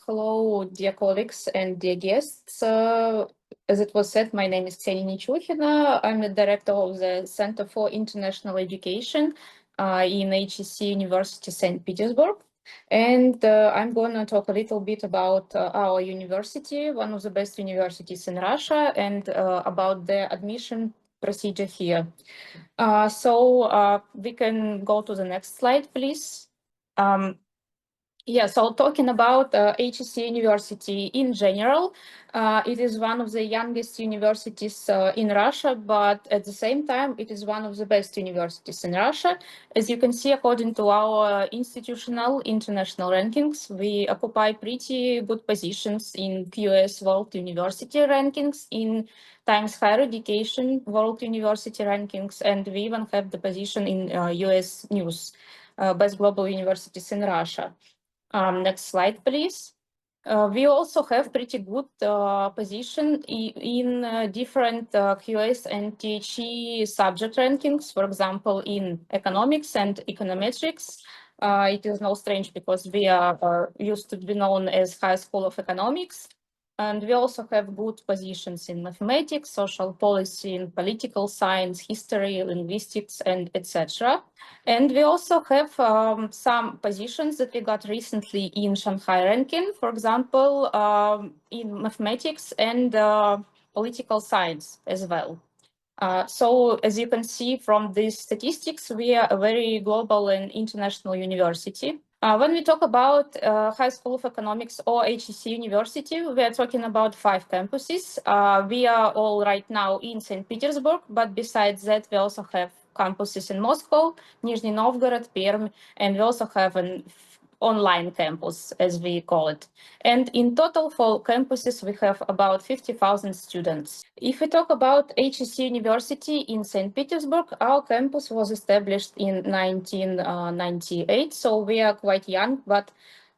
Hello, dear colleagues and dear guests. As it was said, my name is Ksenia Nichukhina. I'm the director of the Center for International Education in HSE University, St. Petersburg. And I'm going to talk a little bit about our university, one of the best universities in Russia, and about the admission procedure here. So we can go to the next slide, please. So talking about HSE University in general, it is one of the youngest universities in Russia, but at the same time, it is one of the best universities in Russia. As you can see, according to our institutional international rankings, we occupy pretty good positions in QS World University rankings, in Times Higher Education World University rankings, and we even have the position in US News, Best Global Universities in Russia. Next slide, please. We also have pretty good position in different QS and THE subject rankings. For example, in economics and econometrics, it is no strange because we are used to be known as High School of Economics. And we also have good positions in mathematics, social policy, in political science, history, linguistics, and etc. And we also have some positions that we got recently in Shanghai ranking, for example, in mathematics and political science as well. So as you can see from these statistics, we are a very global and international university. When we talk about High School of Economics or HSE University, we are talking about 5 campuses. We are all right now in St. Petersburg, but besides that, we also have campuses in Moscow, Nizhny Novgorod, Perm, and we also have an online campus, as we call it. And in total for campuses, we have about 50,000 students. If we talk about HSE University in St. Petersburg, our campus was established in 1998, so we are quite young, but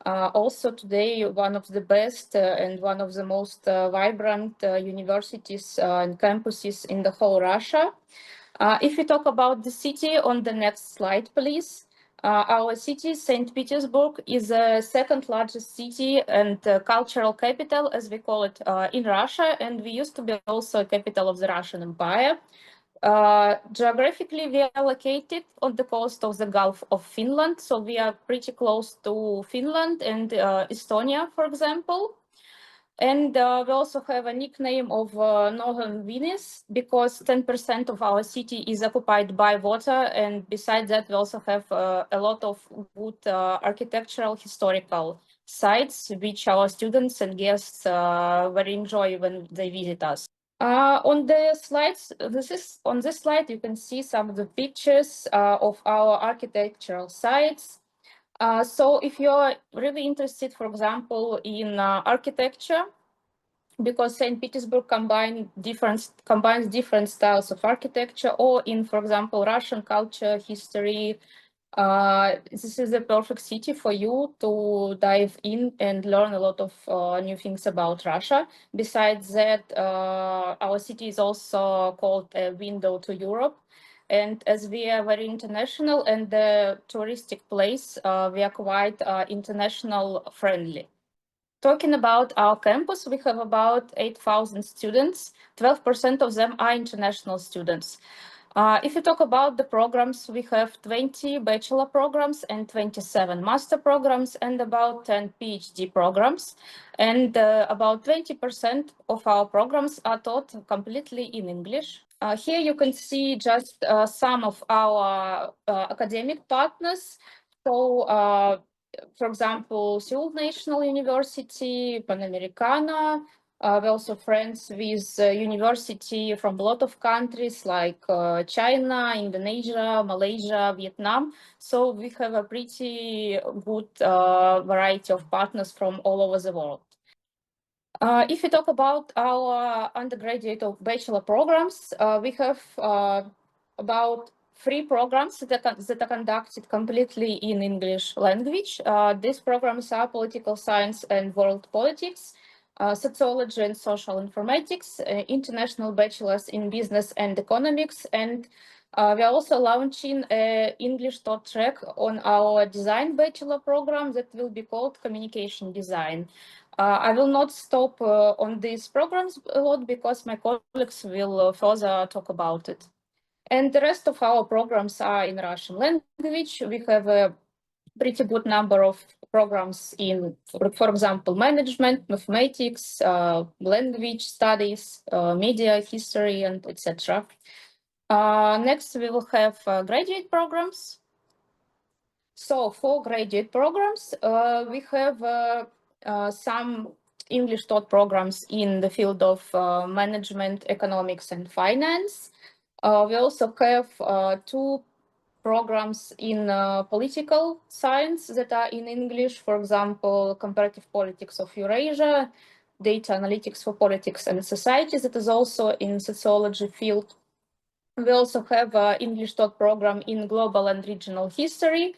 also today one of the best and one of the most vibrant universities and campuses in the whole Russia. If we talk about the city on the next slide, please. Our city, St. Petersburg, is the second largest city and cultural capital, as we call it, in Russia, and we used to be also a capital of the Russian Empire. Geographically, we are located on the coast of the Gulf of Finland, so we are pretty close to Finland and Estonia, for example. And we also have a nickname of Northern Venice because 10% of our city is occupied by water. And besides that, we also have a lot of good architectural historical sites, which our students and guests very enjoy when they visit us. On the slides, on this slide, you can see some of the pictures of our architectural sites. So if you're really interested, for example, in architecture, because St. Petersburg combines different styles of architecture, or in, for example, Russian culture, history, this is the perfect city for you to dive in and learn a lot of new things about Russia. Besides that, our city is also called a window to Europe. And as we are very international and the touristic place, we are quite international friendly. Talking about our campus, we have about 8,000 students. 12% of them are international students. If you talk about the programs, we have 20 bachelor programs and 27 master programs and about 10 PhD programs. And about 20% of our programs are taught completely in English. Here you can see just some of our academic partners. So, for example, Seoul National University, Pan Americana. We're also friends with university from a lot of countries like China, Indonesia, Malaysia, Vietnam. So we have a pretty good variety of partners from all over the world. If we talk about our undergraduate or bachelor programs, we have about 3 programs that are conducted completely in English language. These programs are political science and world politics, sociology and social informatics, international bachelors in business and economics, and We are also launching an English taught track on our design bachelor program that will be called Communication Design. I will not stop on these programs a lot because my colleagues will further talk about it. And the rest of our programs are in Russian language. We have a pretty good number of programs in, for example, management, mathematics, language studies, media history, and etc. Next, we will have graduate programs. So for graduate programs, we have some English taught programs in the field of management, economics, and finance. We also have two programs in political science that are in English, for example, Comparative Politics of Eurasia, Data Analytics for Politics and Society, that is also in sociology field. We also have an English taught program in global and regional history,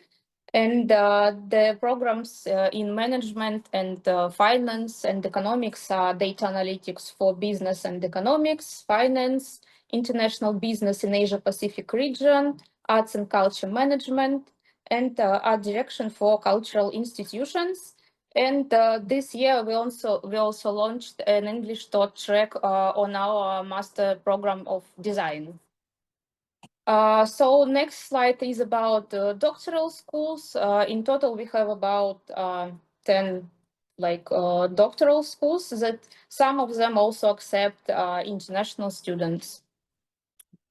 and the programs in management and finance and economics are data analytics for business and economics, finance, international business in Asia Pacific region, arts and culture management, and art direction for cultural institutions. And this year we also launched an English taught track on our master program of design. So next slide is about doctoral schools. In total, we have about 10 doctoral schools that some of them also accept international students.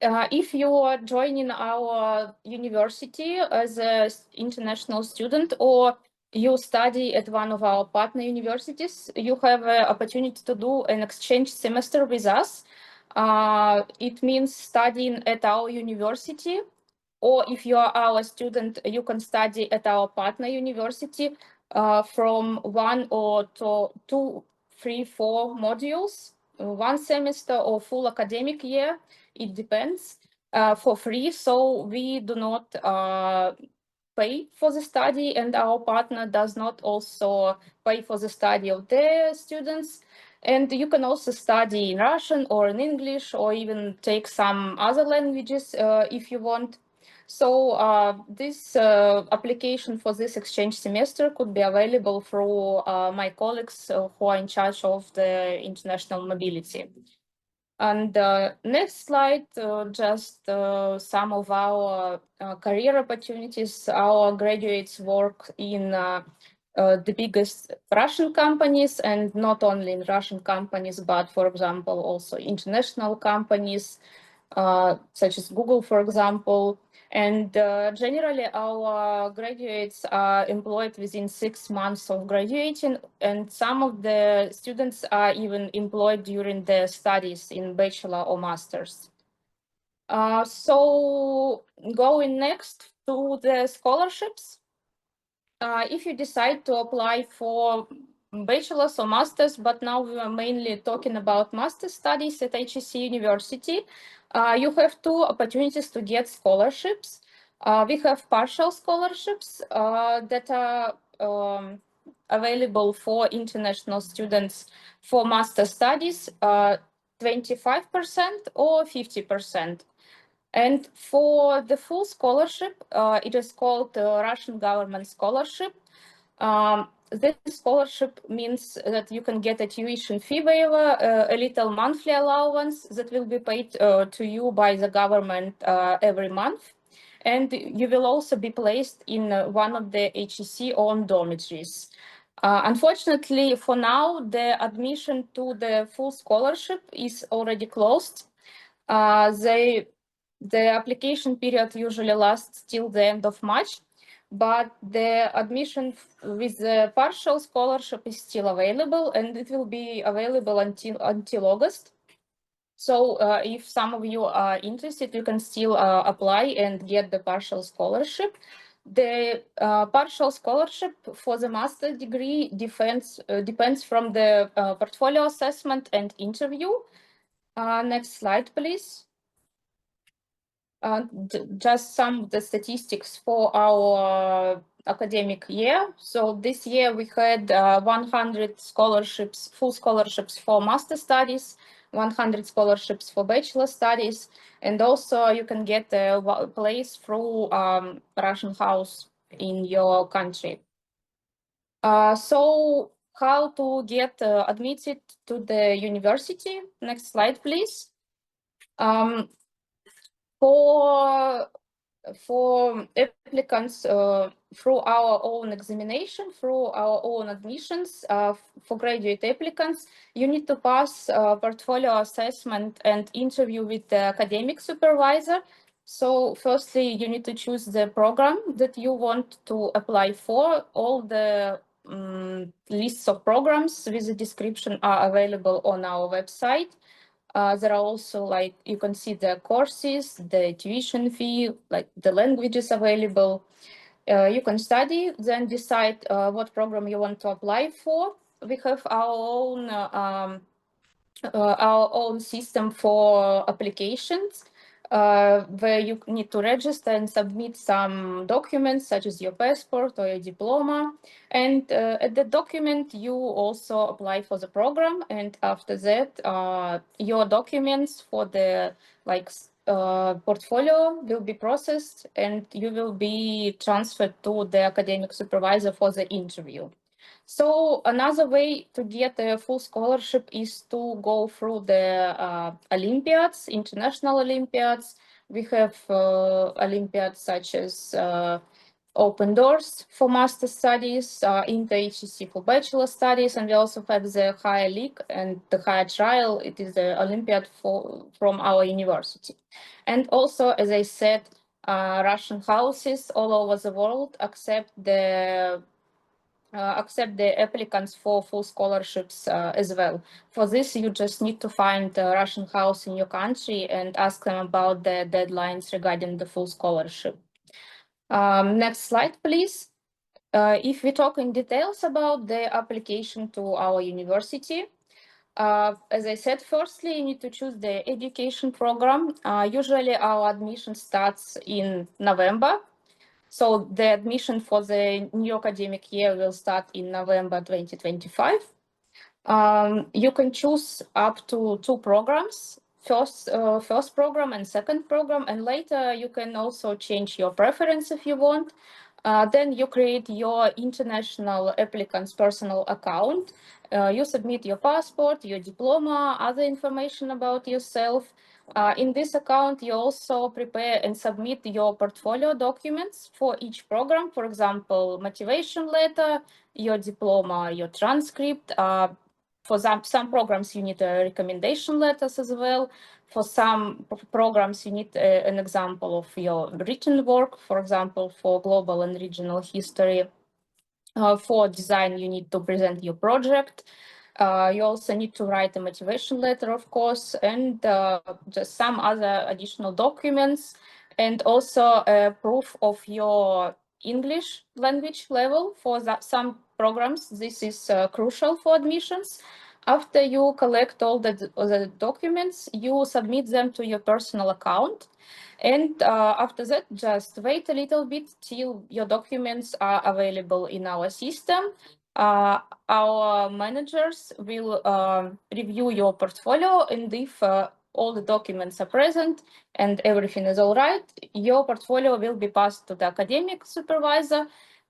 If you are joining our university as an international student or you study at one of our partner universities, you have an opportunity to do an exchange semester with us. It means studying at our university, or if you are our student, you can study at our partner university from 1 or 2, 3, 4 modules, 1 semester or full academic year. It depends, for free. So we do not pay for the study, and our partner does not also pay for the study of their students. And you can also study in Russian or in English, or even take some other languages if you want. So this application for this exchange semester could be available through my colleagues who are in charge of the international mobility. And next slide, just some of our career opportunities. Our graduates work in the biggest Russian companies, and not only in Russian companies, but for example, also international companies, such as Google, for example. And generally, our graduates are employed within 6 months of graduating, and some of the students are even employed during their studies in bachelor or master's. So going next to the scholarships. If you decide to apply for bachelor's or master's, but now we are mainly talking about master's studies at HSE University, you have two opportunities to get scholarships. We have partial scholarships that are available for international students for master studies, 25% or 50%. And for the full scholarship, it is called Russian Government Scholarship. This scholarship means that you can get a tuition fee waiver, a little monthly allowance that will be paid to you by the government every month. And you will also be placed in one of the HSE-owned dormitories. Unfortunately, for now, the admission to the full scholarship is already closed. The application period usually lasts till the end of March, but the admission with the partial scholarship is still available, and it will be available until August. So if some of you are interested, you can still apply and get the partial scholarship. The partial scholarship for the master degree depends from the portfolio assessment and interview. Next slide, please. Just some of the statistics for our academic year. So this year we had 100 scholarships, full scholarships for master studies, 100 scholarships for bachelor studies, and also you can get a place through Russian House in your country. So how to get admitted to the university? Next slide, please. For applicants through our own examination, through our own admissions, for graduate applicants, you need to pass portfolio assessment and interview with the academic supervisor. So firstly, you need to choose the program that you want to apply for. All the lists of programs with the description are available on our website. There are also, like, you can see the courses, the tuition fee, like the languages available. You can study, then decide what program you want to apply for. We have our own system for applications, where you need to register and submit some documents such as your passport or your diploma. And at the document, you also apply for the program. And after that, your documents for the portfolio will be processed, and you will be transferred to the academic supervisor for the interview. So another way to get a full scholarship is to go through the Olympiads, international Olympiads. We have Olympiads such as Open Doors for master studies, Inter HSE for bachelor studies, and we also have the Higher League and the Higher Trial. It is the Olympiad from our university. And also, as I said, Russian houses all over the world accept the applicants for full scholarships as well. For this, you just need to find a Russian house in your country and ask them about the deadlines regarding the full scholarship. Next slide, please. If we talk in details about the application to our university, as I said, firstly, you need to choose the education program. Usually our admission starts in November. So the admission for the new academic year will start in November 2025. You can choose up to 2 programs, first program and second program, and later you can also change your preference if you want. Then you create your international applicant's personal account. You submit your passport, your diploma, other information about yourself. In this account, you also prepare and submit your portfolio documents for each program. For example, motivation letter, your diploma, your transcript. For some programs, you need recommendation letters as well. For some programs, you need an example of your written work, for example, for global and regional history. For design, you need to present your project. You also need to write a motivation letter, of course, and just some other additional documents, and also a proof of your English language level for some programs. This is crucial for admissions. After you collect all the documents, you submit them to your personal account. And after that, just wait a little bit till your documents are available in our system. Our managers will review your portfolio, and if all the documents are present and everything is all right, your portfolio will be passed to the academic supervisor,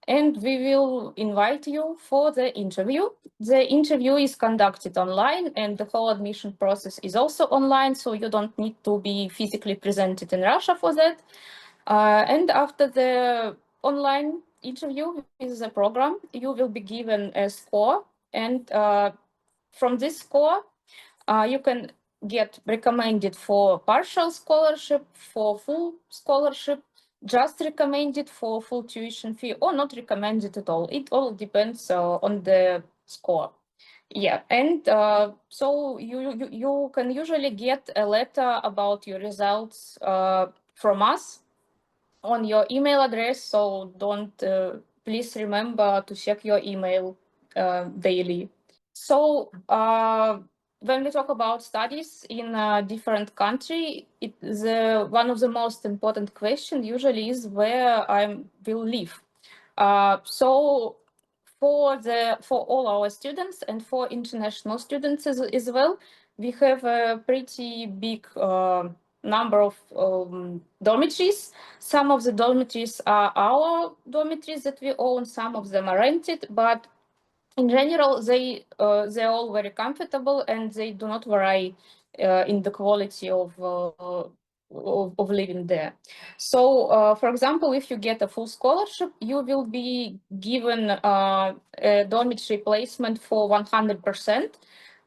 and we will invite you for the interview. The interview is conducted online, and the whole admission process is also online, so you don't need to be physically presented in Russia for that. And after the online interview with the program, you will be given a score, and from this score, you can get recommended for partial scholarship, for full scholarship, just recommended for full tuition fee, or not recommended at all. It all depends on the score. Yeah, and so you can usually get a letter about your results from us on your email address. So don't please remember to check your email daily. So when we talk about studies in a different country, one of the most important questions usually is where I will live. So for all our students and for international students as well, we have a pretty big number of dormitories. Some of the dormitories are our dormitories that we own, some of them are rented, but in general, they're all very comfortable and they do not vary in the quality of living there. So, for example, if you get a full scholarship, you will be given a dormitory placement for 100%.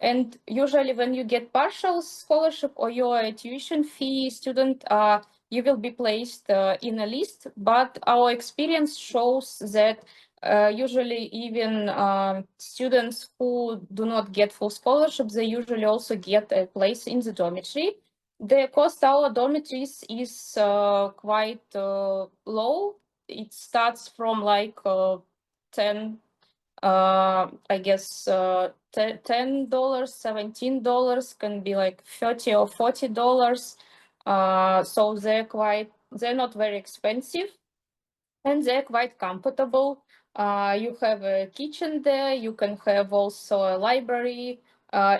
And usually, when you get partial scholarship or you're a tuition fee student, you will be placed in a list. But our experience shows that usually even students who do not get full scholarships, they usually also get a place in the dormitory. The cost of our dormitories is quite low. It starts from like 10, I guess $10, $17, can be like $30 or $40. So they're not very expensive and they're quite comfortable. You have a kitchen there, you can have also a library.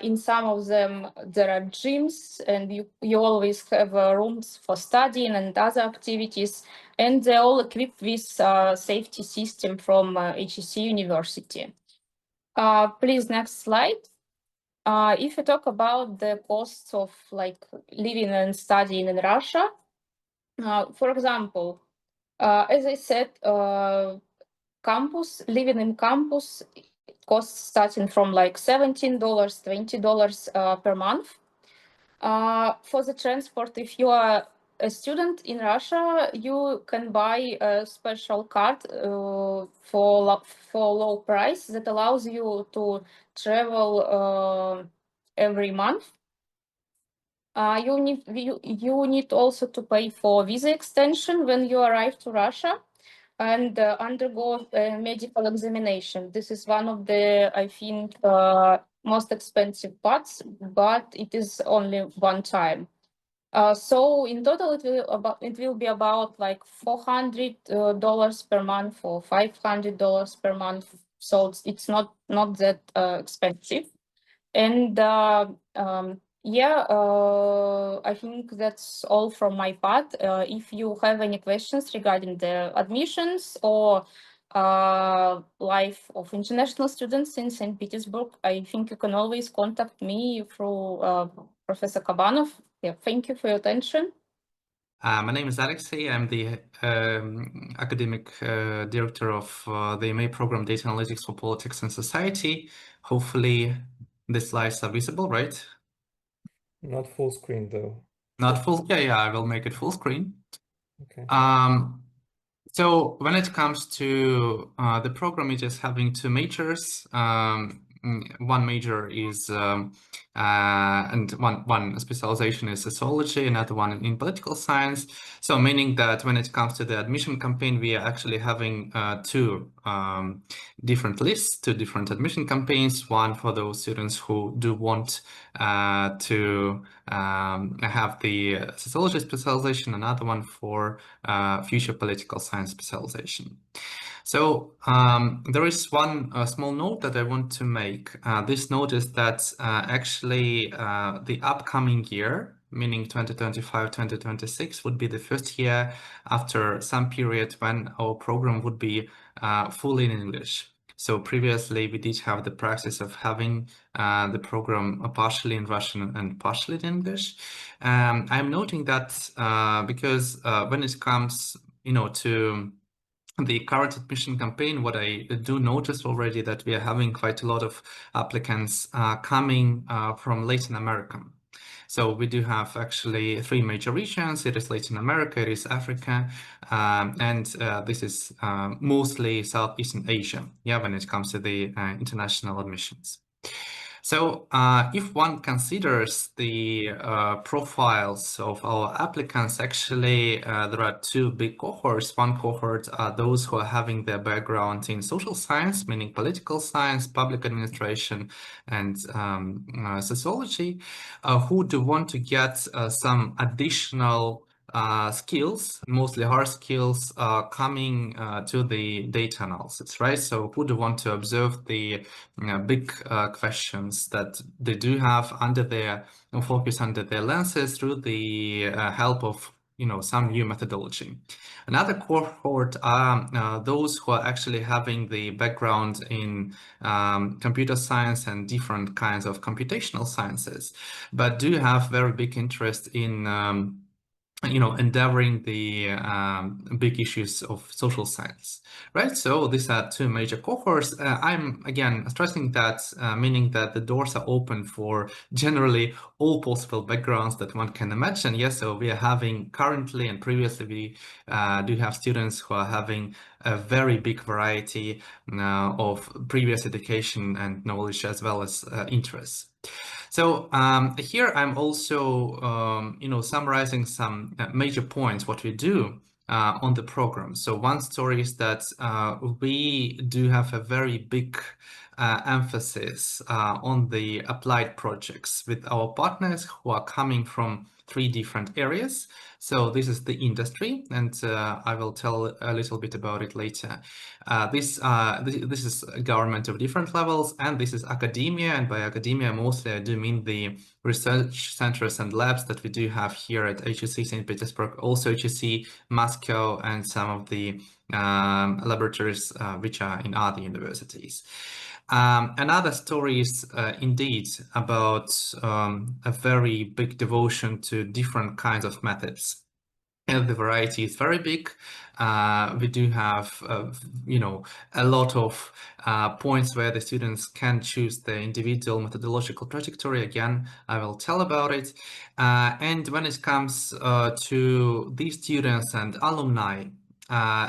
In some of them, there are gyms, and you always have rooms for studying and other activities. And they're all equipped with safety system from HSE University. Please, next slide. If you talk about the costs of like living and studying in Russia, for example, as I said, living in campus costs starting from like $17, $20 per month. For the transport, if you are a student in Russia, you can buy a special card for low price that allows you to travel every month. You need also to pay for visa extension when you arrive to Russia and undergo a medical examination. This is one of the, I think, most expensive parts, but it is only one time. So in total, it will be about like $400 per month or $500 per month. So it's not that expensive. And yeah, I think that's all from my part. If you have any questions regarding the admissions or life of international students in St. Petersburg, I think you can always contact me through Professor Kabanov. Yeah, thank you for your attention. My name is Alexey. I'm the academic director of the MA program Data Analytics for Politics and Society. Hopefully the slides are visible, right? Not full screen though. Not full, yeah, I will make it full screen. Okay. So when it comes to the program, it is having two majors. One major is and one specialization is sociology, another one in political science. So meaning that when it comes to the admission campaign, we are actually having two different lists, two different admission campaigns. One for those students who do want to have the sociology specialization, another one for future political science specialization. So there is one small note that I want to make. This note is that actually the upcoming year, meaning 2025-2026, would be the first year after some period when our program would be fully in English. So previously we did have the practice of having the program partially in Russian and partially in English. I'm noting that because when it comes, to the current admission campaign, what I do notice already that we are having quite a lot of applicants coming from Latin America. So we do have actually three major regions. It is Latin America, it is Africa, and this is mostly Southeastern Asia, when it comes to the international admissions. So if one considers the profiles of our applicants, actually there are two big cohorts. One cohort are those who are having their background in social science, meaning political science, public administration, and sociology, who do want to get some additional skills, mostly hard skills, coming to the data analysis, right? So who do want to observe the big questions that they do have under their focus under their lenses through the help of some new methodology. Another cohort are those who are actually having the background in computer science and different kinds of computational sciences, but do have very big interest in endeavoring the big issues of social science, right? So these are two major cohorts. I'm again stressing that, meaning that the doors are open for generally all possible backgrounds that one can imagine. Yes, so we are having currently and previously we do have students who are having a very big variety of previous education and knowledge as well as interests. So here I'm also, summarizing some major points what we do on the program. So one story is that we do have a very big emphasis on the applied projects with our partners who are coming from 3 different areas. So this is the industry, and I will tell a little bit about it later. This is government of different levels, and this is academia. And by academia, mostly I do mean the research centers and labs that we do have here at HSE St. Petersburg, also HSE Moscow, and some of the laboratories which are in other universities. Another story is indeed about a very big devotion to different kinds of methods. And the variety is very big. We do have, a lot of points where the students can choose their individual methodological trajectory. Again, I will tell about it. And when it comes to these students and alumni,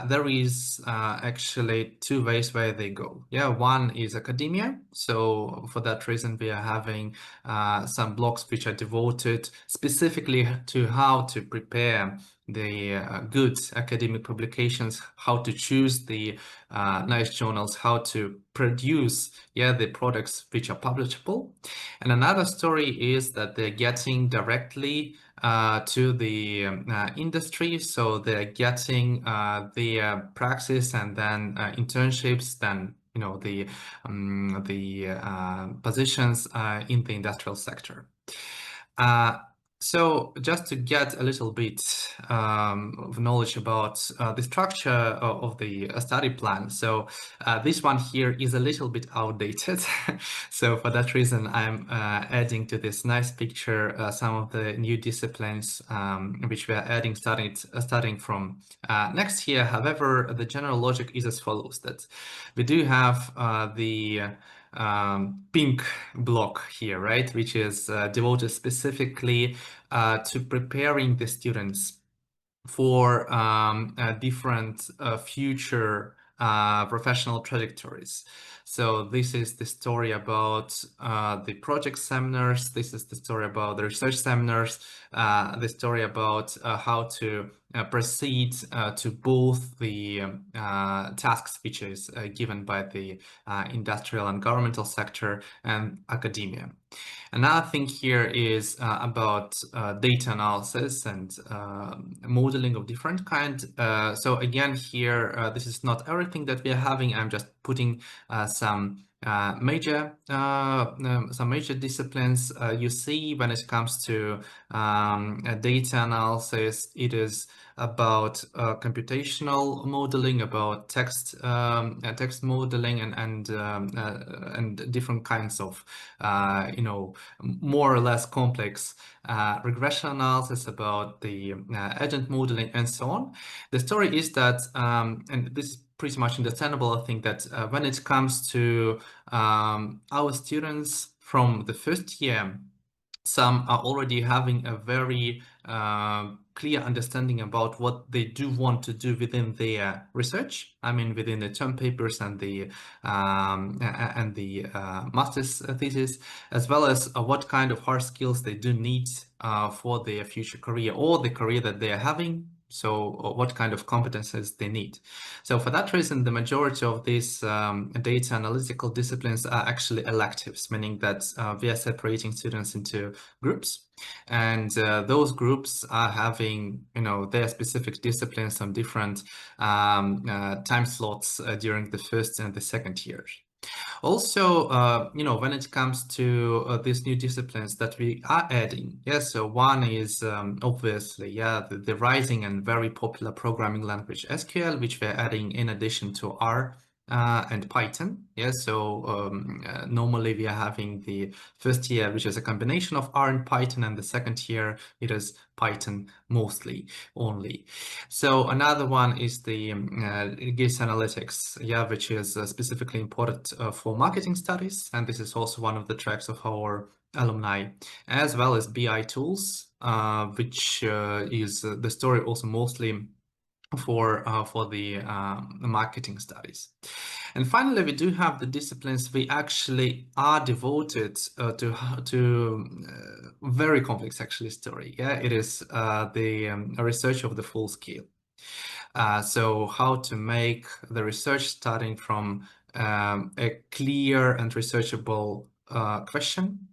there is actually 2 ways where they go. Yeah, one is academia. So for that reason, we are having some blocks which are devoted specifically to how to prepare the good academic publications, how to choose the nice journals, how to produce the products which are publishable. And another story is that they're getting directly to the industry, so they're getting their praxis and then internships, then the positions in the industrial sector. So just to get a little bit of knowledge about the structure of the study plan. So this one here is a little bit outdated. So for that reason, I'm adding to this nice picture some of the new disciplines which we are adding starting from next year. However, the general logic is as follows, that we do have the pink block here, right, which is devoted specifically to preparing the students for different future professional trajectories. So this is the story about the project seminars. This is the story about the research seminars, the story about how to proceed to both the tasks which is given by the industrial and governmental sector and academia. Another thing here is about data analysis and modeling of different kinds. So again, here, this is not everything that we are having. I'm just putting some major disciplines. You see, when it comes to data analysis, it is about computational modeling, about text modeling, and different kinds of more or less complex regression analysis, about the agent modeling, and so on. The story is that, and this is pretty much understandable, I think, that when it comes to our students from the first year, some are already having a very clear understanding about what they do want to do within their research. I mean, within the term papers and the master's thesis, as well as what kind of hard skills they do need for their future career or the career that they are having So what kind of competences they need. So for that reason, the majority of these data analytical disciplines are actually electives, meaning that we are separating students into groups, and those groups are having, their specific disciplines on different time slots during the first and the second years. Also, when it comes to these new disciplines that we are adding, so one is obviously, the rising and very popular programming language SQL, which we're adding in addition to R and Python. So normally we are having the first year, which is a combination of R and Python, and the second year it is Python mostly only. So another one is the GIS analytics, which is specifically important for marketing studies, and this is also one of the tracks of our alumni, as well as BI tools, which is the story also mostly for the marketing studies. And finally, we do have the disciplines we actually are devoted to very complex actually story. It is the research of the full scale. So how to make the research starting from a clear and researchable question,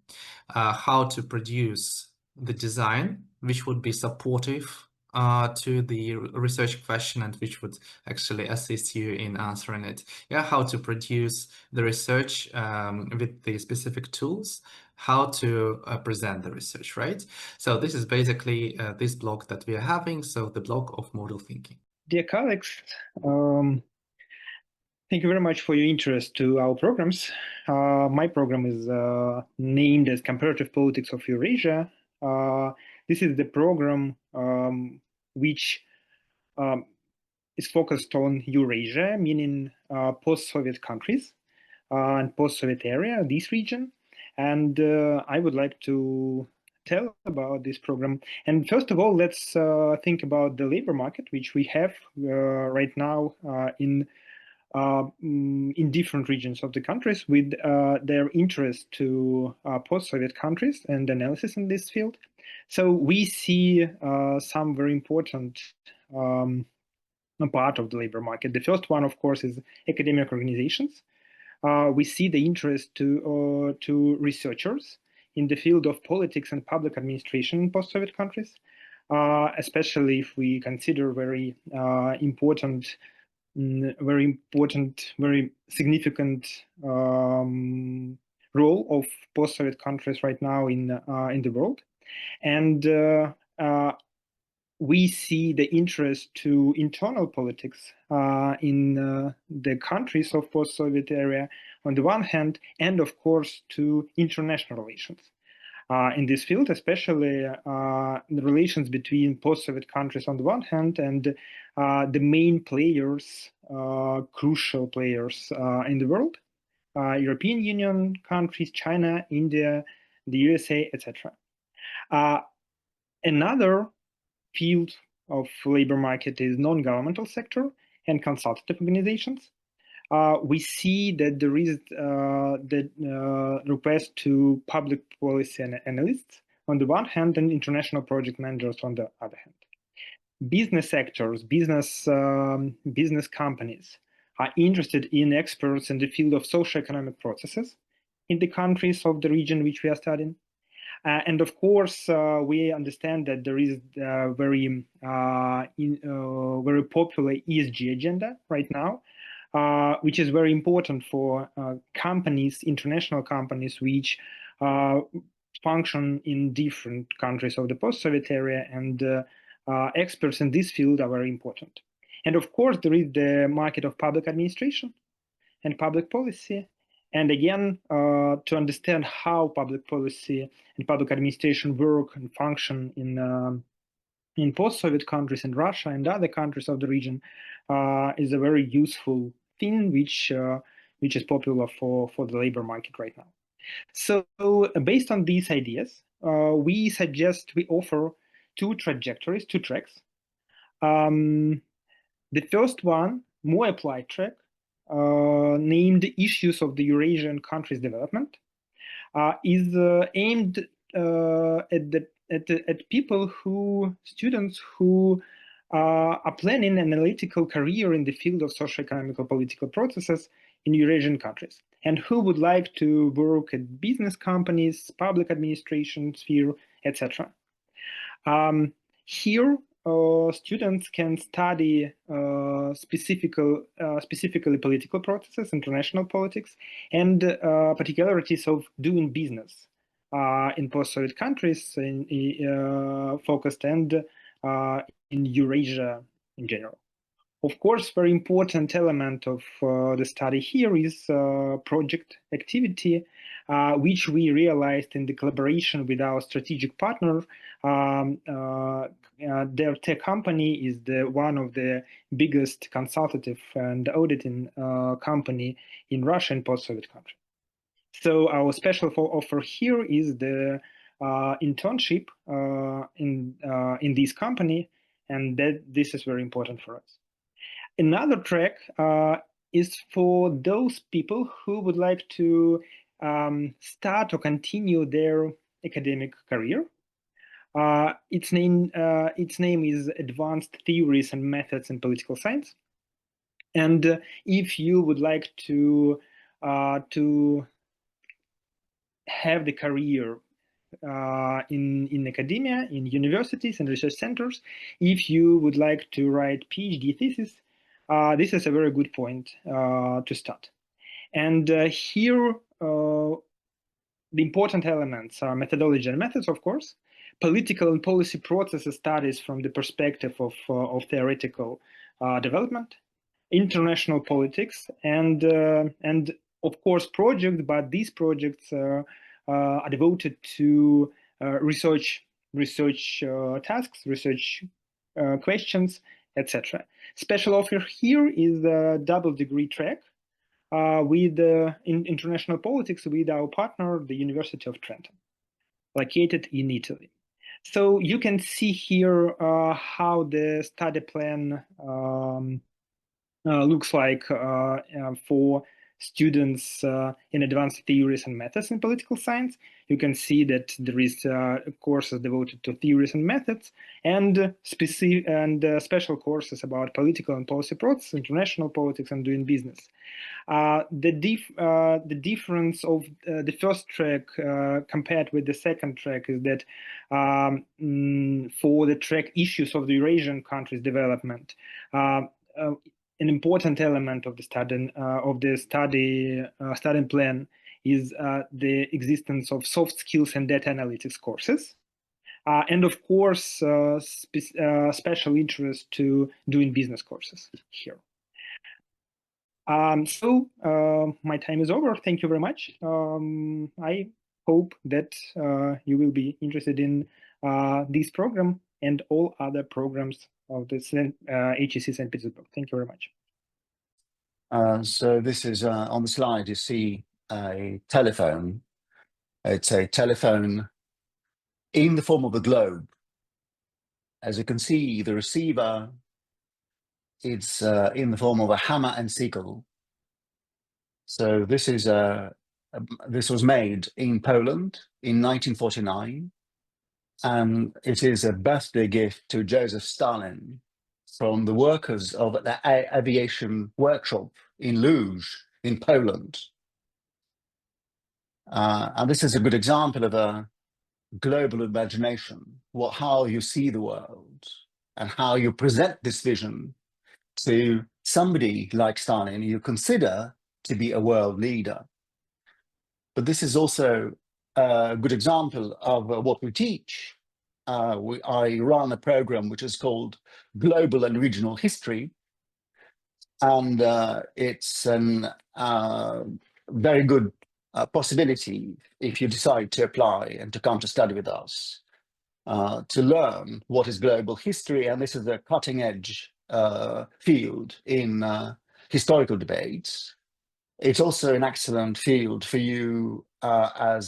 how to produce the design which would be supportive to the research question and which would actually assist you in answering it. How to produce the research with the specific tools, how to present the research, right? So this is basically this block that we are having, so the block of model thinking. Dear colleagues, thank you very much for your interest to our programs. My program is named as Comparative Politics of Eurasia. This is the program which is focused on Eurasia, meaning post-Soviet countries and post-Soviet area, this region. And I would like to tell about this program. And first of all, let's think about the labor market, which we have right now in different regions of the countries with their interest to post-Soviet countries and analysis in this field. So we see some very important part of the labor market. The first one, of course, is academic organizations. We see the interest to researchers in the field of politics and public administration in post-Soviet countries, especially if we consider very important, very significant role of post-Soviet countries right now in the world. And we see the interest to internal politics in the countries of post-Soviet area on the one hand, and of course to international relations. In this field, especially the relations between post-Soviet countries on the one hand and the main players, crucial players in the world, European Union countries, China, India, the USA, etc. Another field of labor market is non-governmental sector and consultative organizations. We see that there is the request to public policy analysts on the one hand and international project managers on the other hand. Business sectors, business companies are interested in experts in the field of socio-economic processes in the countries of the region which we are studying. And of course, we understand that there is a very popular ESG agenda right now, which is very important for companies, international companies, which function in different countries of the post-Soviet area, and experts in this field are very important. And of course, there is the market of public administration and public policy. And again, to understand how public policy and public administration work and function in post-Soviet countries, in Russia and other countries of the region, is a very useful thing, which is popular for the labor market right now. So based on these ideas, we offer two trajectories, two tracks. The first one, more applied track, named Issues of the Eurasian Countries Development, is aimed at students who are planning an analytical career in the field of socio-economical political processes in Eurasian countries, and who would like to work at business companies, public administration sphere, etc. Here, students can study specifically political processes, international politics, and particularities of doing business in post-Soviet countries, focused and in Eurasia in general. Of course, very important element of the study here is project activity, which we realized in the collaboration with our strategic partner. Their tech company is one of the biggest consultative and auditing company in Russia and post-Soviet country. So our special offer here is the internship in this company, and this is very important for us. Another track is for those people who would like to start or continue their academic career. Its name is Advanced Theories and Methods in Political Science. And if you would like to have the career in academia, in universities and research centers, if you would like to write PhD thesis, this is a very good point to start. And here, the important elements are methodology and methods, of course, political and policy processes studies from the perspective of theoretical development, international politics, and of course projects, but these projects are devoted to research tasks, research questions, etc. Special offer here is the double degree track with in international politics with our partner, the University of Trenton, located in Italy. So you can see here how the study plan looks like for students in advanced theories and methods in political science. You can see that there is courses devoted to theories and methods, and special courses about political and policy process, international politics, and doing business. The difference of the first track compared with the second track is that for the track issues of the Eurasian countries development, an important element of the study plan is the existence of soft skills and data analytics courses, and of course special interest to doing business courses here. So my time is over. Thank you very much. I hope that you will be interested in this program and all other programs of the HSE St. Petersburg. Thank you very much. So this is on the slide, you see a telephone. It's a telephone in the form of a globe. As you can see, the receiver, it's in the form of a hammer and sickle. So this is this was made in Poland in 1949, and it is a birthday gift to Joseph Stalin from the workers of the aviation workshop in Lodz in Poland. And this is a good example of a global imagination, how you see the world and how you present this vision to somebody like Stalin you consider to be a world leader. But this is also a good example of what we teach. I run a program which is called Global and Regional History, and it's a very good possibility if you decide to apply and to come to study with us, to learn what is global history. And this is a cutting edge field in historical debates. It's also an excellent field for you to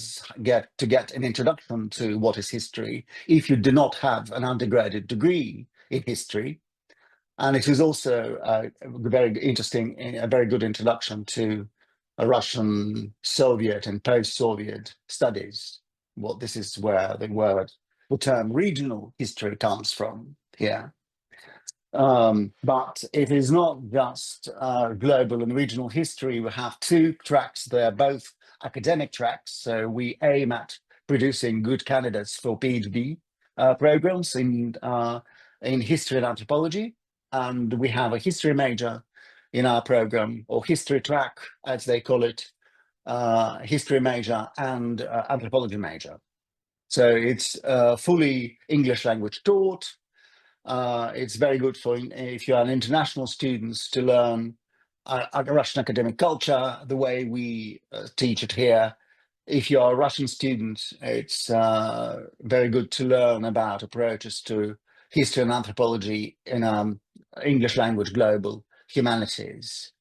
get an introduction to what is history if you do not have an undergraduate degree in history. And it is also a very interesting, a very good introduction to Russian, Soviet and post-Soviet studies. Well, this is where the term regional history comes from here. But it is not just global and regional history. We have two tracks. They're both academic tracks. So we aim at producing good candidates for PhD programs in history and anthropology. And we have a history major in our program, or history track, as they call it, history major and anthropology major. So it's fully English language taught. It's very good for if you're an international student to learn Russian academic culture the way we teach it here. If you're a Russian student, it's very good to learn about approaches to history and anthropology in English language global humanities.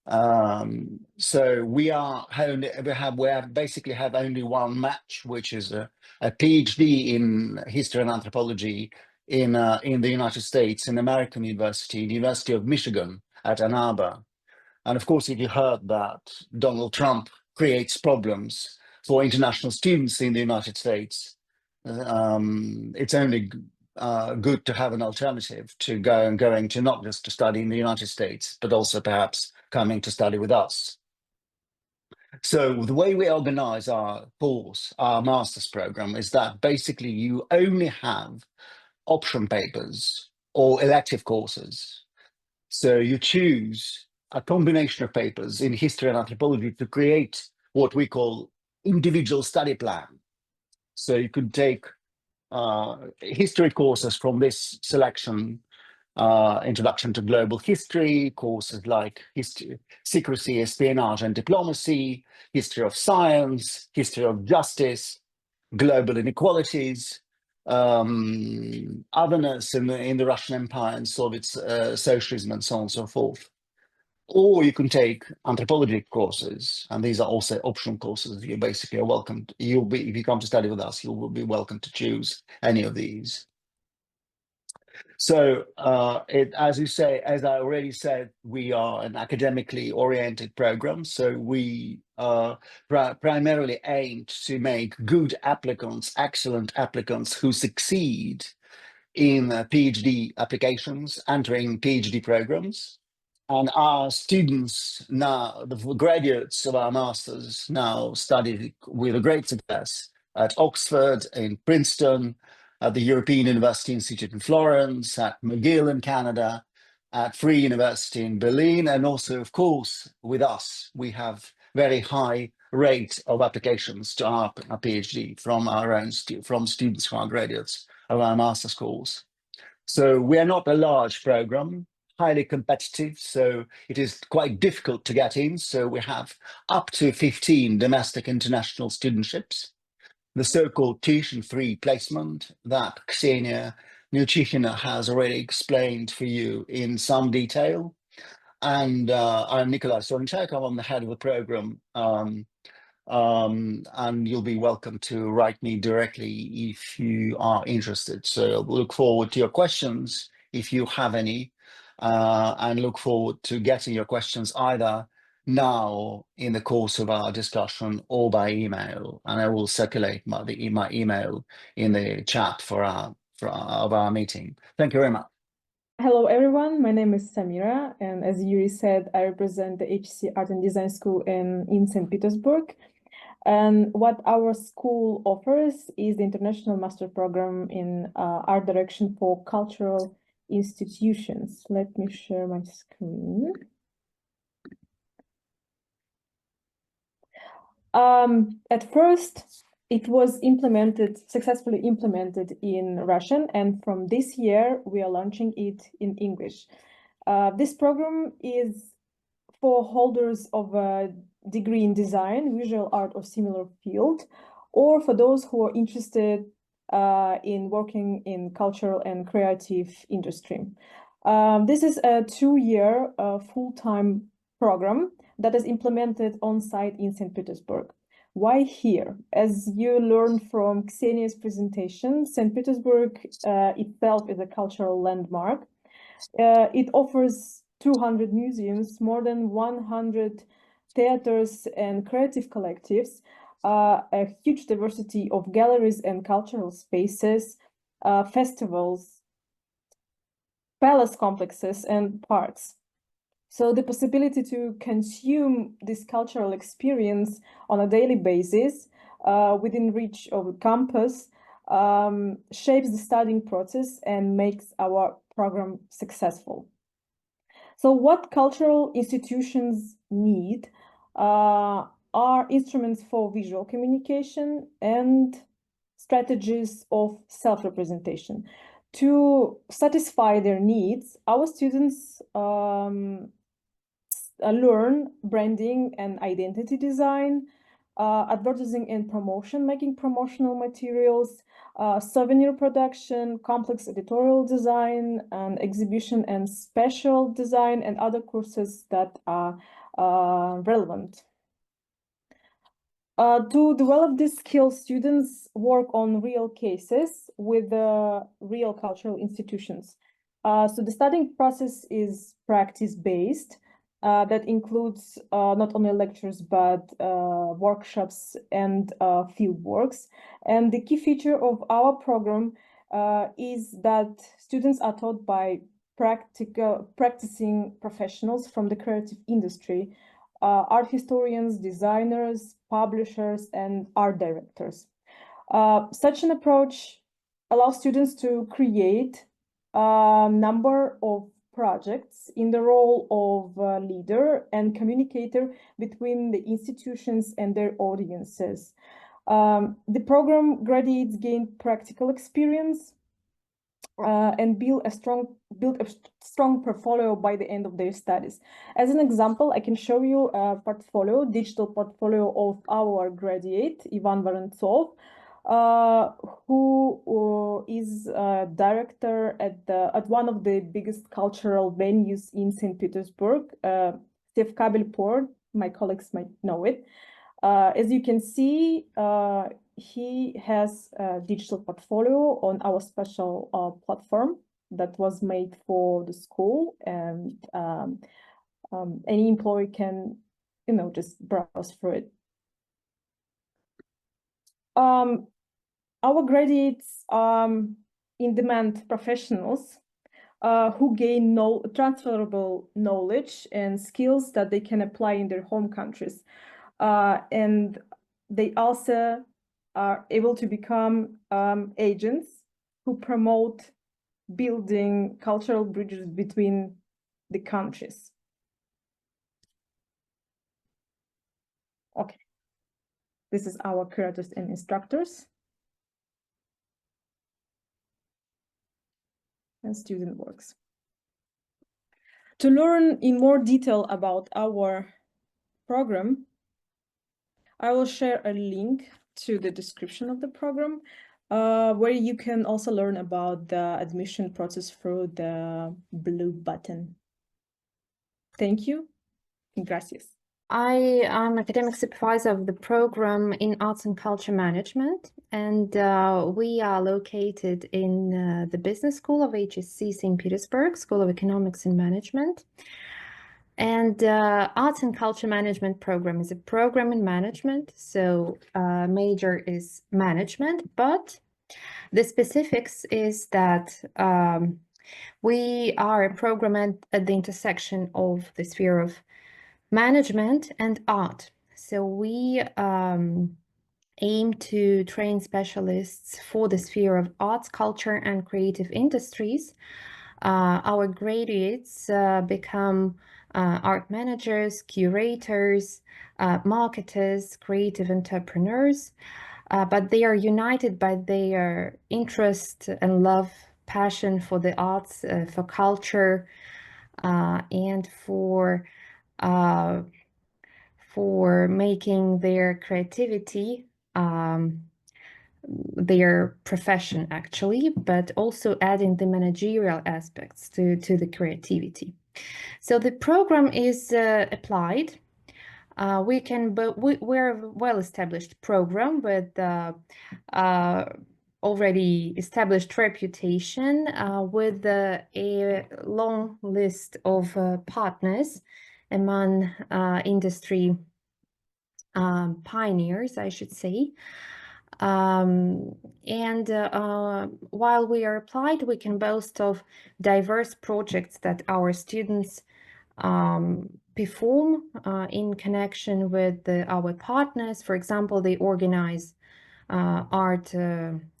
So we basically have only one match, which is a PhD in history and anthropology in the United States, in American University, University of Michigan at Ann Arbor. And of course, if you heard that Donald Trump creates problems for international students in the United States, it's only good to have an alternative to going to not just to study in the United States, but also perhaps coming to study with us. So the way we organize our course, our master's program, is that basically you only have option papers or elective courses. So you choose a combination of papers in history and anthropology to create what we call individual study plan. So you could take history courses from this selection, introduction to global history, courses like history, secrecy, espionage and diplomacy, history of science, history of justice, global inequalities, otherness in the Russian Empire and Soviet socialism and so on and so forth. Or you can take anthropology courses, and these are also optional courses. You basically are welcome. If you come to study with us, you will be welcome to choose any of these. So, as I already said, we are an academically oriented program. So we primarily aim to make good applicants, excellent applicants who succeed in PhD applications, entering PhD programs. And our students now, the graduates of our masters now study with a great success at Oxford, in Princeton, at the European University Institute in Florence, at McGill in Canada, at Free University in Berlin, and also, of course, with us, we have very high rate of applications to our PhD from our own from students who are graduates of our master's course. So we are not a large program, highly competitive, so it is quite difficult to get in. So we have up to 15 domestic international studentships, the so-called tuition-free placement that Ksenia Neuchichina has already explained for you in some detail. And I'm Nikolai Sorenchak, I'm the head of the program. And you'll be welcome to write me directly if you are interested. So look forward to your questions if you have any, and look forward to getting your questions either now in the course of our discussion or by email. And I will circulate my email in the chat for our meeting. Thank you very much. Hello, everyone. My name is Samira, and as Yuri said, I represent the HSE Art and Design School in St. Petersburg. And what our school offers is the International Master Program in Art Direction for Cultural Institutions. Let me share my screen. At first, it was successfully implemented in Russian, and from this year, we are launching it in English. This program is for holders of a degree in design, visual art, or similar field, or for those who are interested in working in cultural and creative industry. This is a 2-year full-time program that is implemented on-site in St. Petersburg. Why here? As you learned from Ksenia's presentation, St. Petersburg itself is a cultural landmark. It offers 200 museums, more than 100 theaters and creative collectives, a huge diversity of galleries and cultural spaces, festivals, palace complexes and parks. So the possibility to consume this cultural experience on a daily basis within reach of the campus shapes the studying process and makes our program successful. So what cultural institutions need are instruments for visual communication and strategies of self-representation. To satisfy their needs, our students learn branding and identity design, advertising and promotion, making promotional materials, souvenir production, complex editorial design, and exhibition and special design, and other courses that are relevant. To develop these skills, students work on real cases with real cultural institutions. So the studying process is practice-based. That includes not only lectures, but workshops and field works. And the key feature of our program is that students are taught by practicing professionals from the creative industry, art historians, designers, publishers, and art directors. Such an approach allows students to create a number of projects in the role of leader and communicator between the institutions and their audiences. The program graduates gain practical experience and build a strong portfolio by the end of their studies. As an example, I can show you a portfolio, digital portfolio of our graduate, Ivan Vorontsov, who is a director at one of the biggest cultural venues in St. Petersburg, Sevkabel Port. My colleagues might know it. As you can see, he has a digital portfolio on our special platform that was made for the school, and any employee can, just browse through it. Our graduates in-demand professionals who gain transferable knowledge and skills that they can apply in their home countries. And they also are able to become agents who promote building cultural bridges between the countries. Okay, this is our curators and instructors and student works. To learn in more detail about our program, I will share a link to the description of the program, where you can also learn about the admission process through the blue button. Thank you. Gracias. I am academic supervisor of the program in Arts and Culture Management, and we are located in the Business School of HSE St. Petersburg, School of Economics and Management. And Arts and Culture Management program is a program in management, so major is management, but the specifics is that we are a program at the intersection of the sphere of management and art. So we aim to train specialists for the sphere of arts, culture, and creative industries. Our graduates become art managers, curators, marketers, creative entrepreneurs, but they are united by their interest and love, passion for the arts, for culture, and for making their creativity their profession, actually, but also adding the managerial aspects to the creativity. So the program is applied. We're a well-established program with already established reputation, with a long list of partners among industry pioneers, I should say. While we are applied, we can boast of diverse projects that our students perform in connection with our partners. For example, they organize art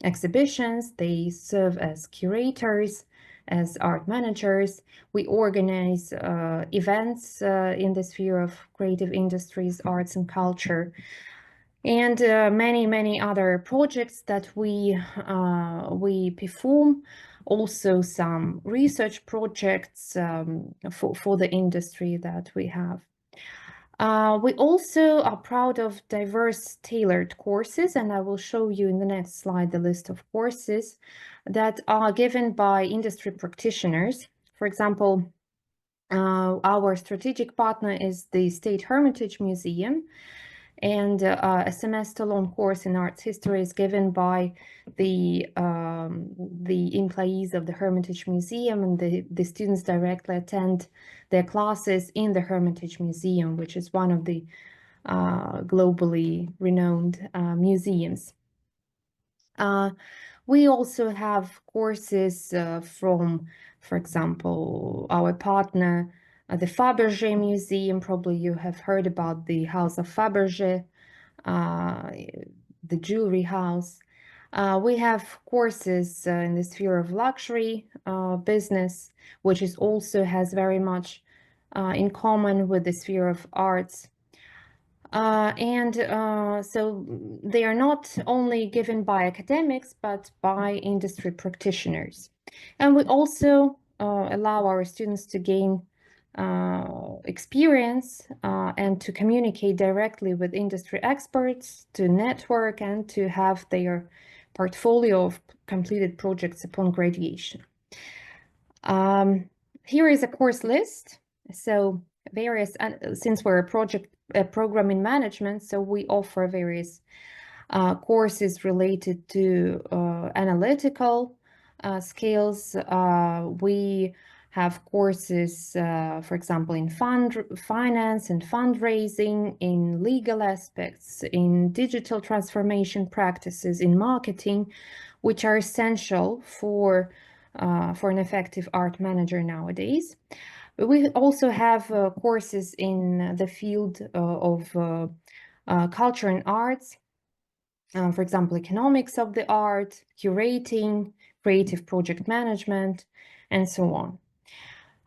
exhibitions, they serve as curators, as art managers. We organize events in the sphere of creative industries, arts and culture, and many other projects that we perform. Also some research projects for the industry that we have. We also are proud of diverse tailored courses, and I will show you in the next slide the list of courses that are given by industry practitioners. For example, our strategic partner is the State Hermitage Museum, and a semester-long course in arts history is given by the employees of the Hermitage Museum, and the students directly attend their classes in the Hermitage Museum, which is one of the globally renowned museums. We also have courses from, for example, our partner, the Fabergé Museum. Probably you have heard about the House of Fabergé, the jewelry house. We have courses in the sphere of luxury business, which is also has very much in common with the sphere of arts. So they are not only given by academics, but by industry practitioners. And we also allow our students to gain experience and to communicate directly with industry experts, to network, and to have their portfolio of completed projects upon graduation. Here is a course list. So various, since we're a program in management, so we offer various courses related to analytical skills. We have courses, for example, in finance and fundraising, in legal aspects, in digital transformation practices, in marketing, which are essential for an effective art manager nowadays. We also have courses in the field of culture and arts, for example, economics of the art, curating, creative project management, and so on.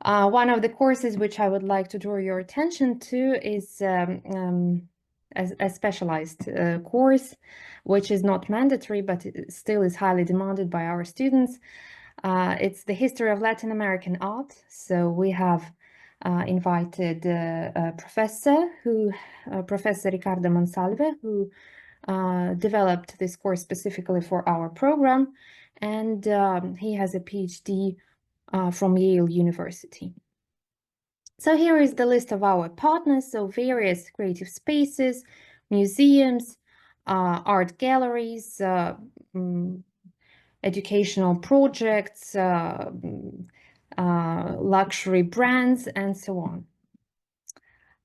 One of the courses which I would like to draw your attention to is a specialized course, which is not mandatory, but it still is highly demanded by our students. It's the history of Latin American art. So we have invited a professor, Professor Ricardo Monsalve, who developed this course specifically for our program, and he has a PhD from Yale University. So here is the list of our partners, so various creative spaces, museums, art galleries, educational projects, luxury brands, and so on.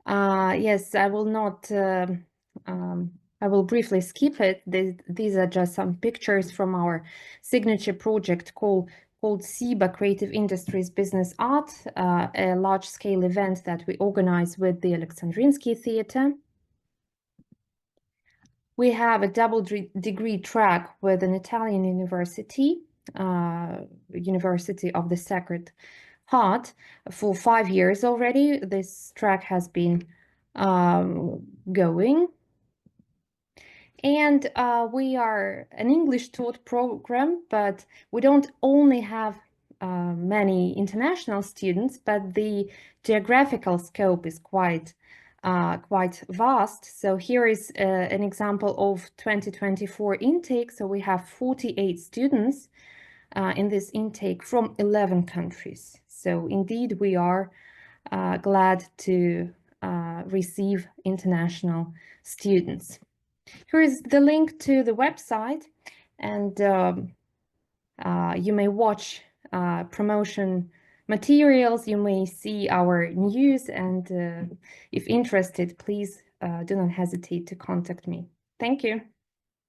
Yes, I will not, I will briefly skip it. These are just some pictures from our signature project called SIBA Creative Industries Business Art, a large-scale event that we organize with the Alexandrinsky Theatre. We have a double degree track with an Italian university, University of the Sacred Heart, for 5 years already. This track has been going. And we are an English taught program, but we don't only have many international students, but the geographical scope is quite vast. So here is an example of 2024 intake. So we have 48 students in this intake from 11 countries. So indeed, we are glad to receive international students. Here is the link to the website, and you may watch promotion materials, you may see our news, and if interested, please do not hesitate to contact me. Thank you.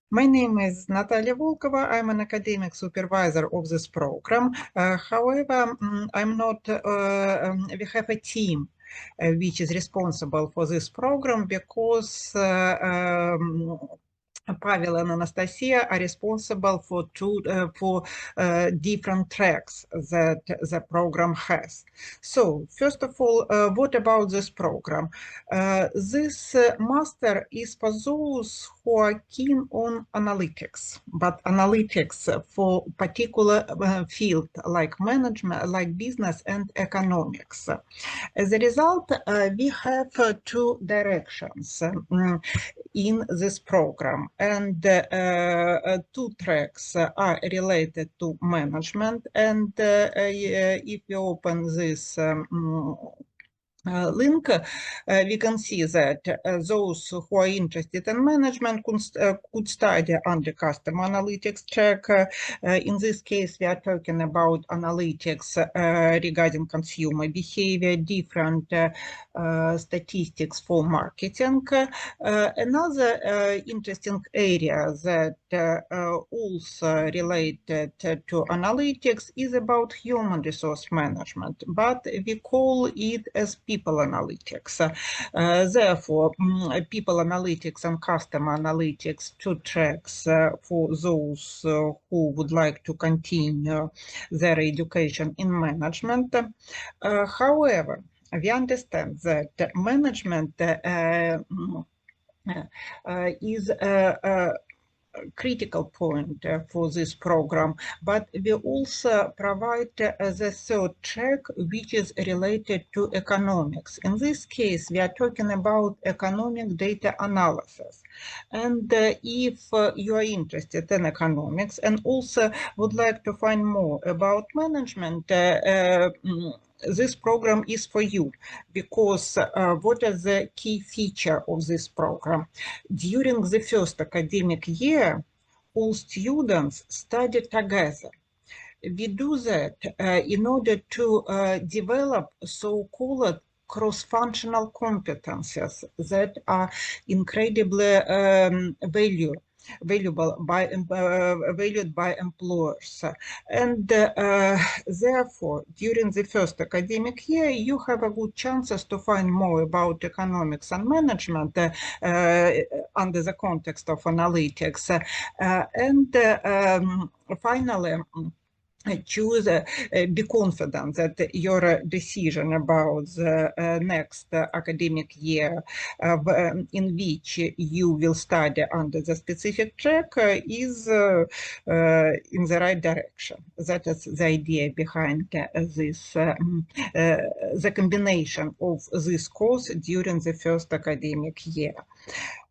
My name is Natalia Volkova. I'm an academic supervisor of this program. However, I'm not, we have a team which is responsible for this program because Pavel and Anastasia are responsible for different tracks that the program has. So, first of all, what about this program? This master is for those who are keen on analytics, but analytics for particular field like management, like business and economics. As a result, we have two directions in this program, and two tracks are related to management. And if you open this link, we can see that those who are interested in management could study under customer analytics track. In this case, we are talking about analytics regarding consumer behavior, different statistics for marketing. Another interesting area that also related to analytics is about human resource management, but we call it as people analytics. Therefore, people analytics and customer analytics, two tracks for those who would like to continue their education in management. However, we understand that management is a critical point for this program, but we also provide the third track, which is related to economics. In this case, we are talking about economic data analysis. And if you are interested in economics and also would like to find more about management, this program is for you, because what is the key feature of this program? During the first academic year, all students study together. We do that in order to develop so-called cross-functional competencies that are incredibly valuable valued by employers. And therefore, during the first academic year, you have a good chances to find more about economics and management under the context of analytics. Finally, choose, be confident that your decision about the next academic year in which you will study under the specific track is in the right direction. That is the idea behind this, the combination of this course during the first academic year.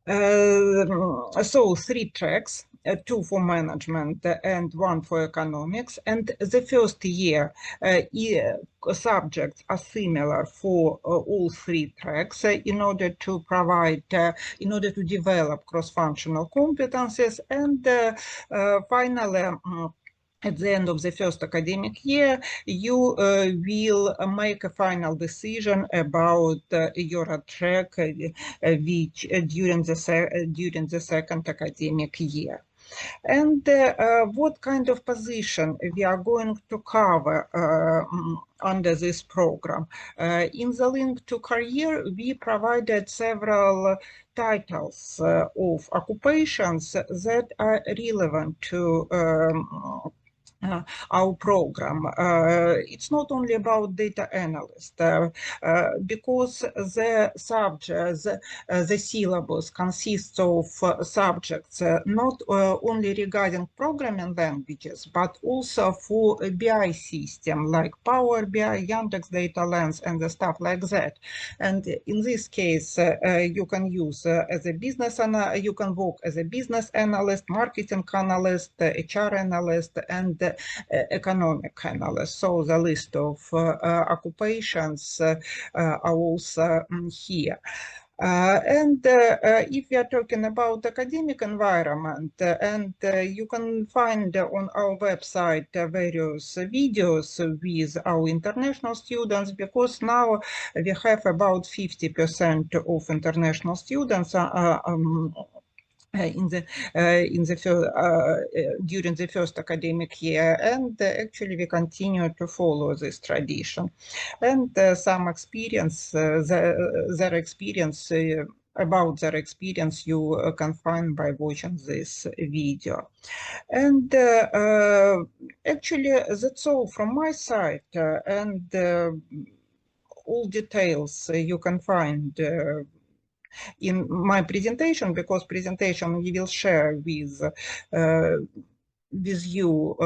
So 3 tracks, 2 for management and 1 for economics. And the first year subjects are similar for all 3 tracks in order to provide, in order to develop cross-functional competencies. And finally, at the end of the first academic year, you will make a final decision about your track which during the second academic year. And what kind of position we are going to cover under this program? In the link to career, we provided several titles of occupations that are relevant to our program. It's not only about data analyst, because the subjects, the syllabus consists of subjects not only regarding programming languages, but also for a BI system like Power BI, Yandex Data Lens, and the stuff like that. And in this case, you can use as a business analyst, you can work as a business analyst, marketing analyst, HR analyst, and economic analyst. So the list of occupations are also here. If we are talking about academic environment, you can find on our website various videos with our international students, because now we have about 50% of international students during the first academic year, and actually we continue to follow this tradition. And some experience, their experience, about their experience you can find by watching this video. And actually that's all from my side, and all details you can find in my presentation, because presentation we will share with you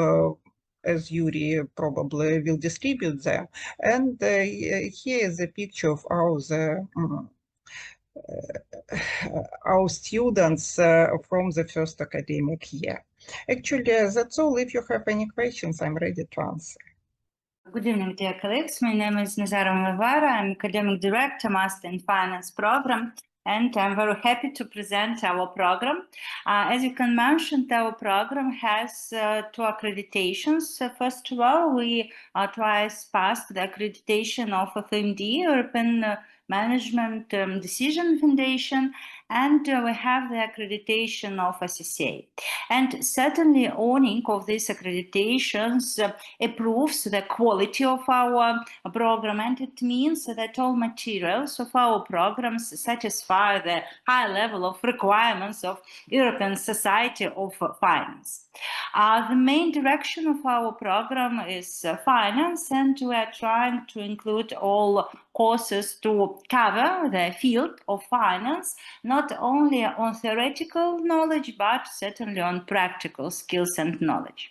as Yuri probably will distribute them. And here is a picture of our students from the first academic year. Actually, that's all. If you have any questions, I'm ready to answer. Good evening, dear colleagues. My name is Nazarova Varvara. I'm Academic Director, Master in Finance Program, and I'm very happy to present our program. As you can mention, our program has 2 accreditations. First of all, we twice passed the accreditation of FMD, European Management Decision Foundation, and we have the accreditation of SSA. And certainly owning of these accreditations approves the quality of our program, and it means that all materials of our programs satisfy the high level of requirements of European Society of Finance. The main direction of our program is finance, and we are trying to include all courses to cover the field of finance, not only on theoretical knowledge, but certainly on practical skills and knowledge.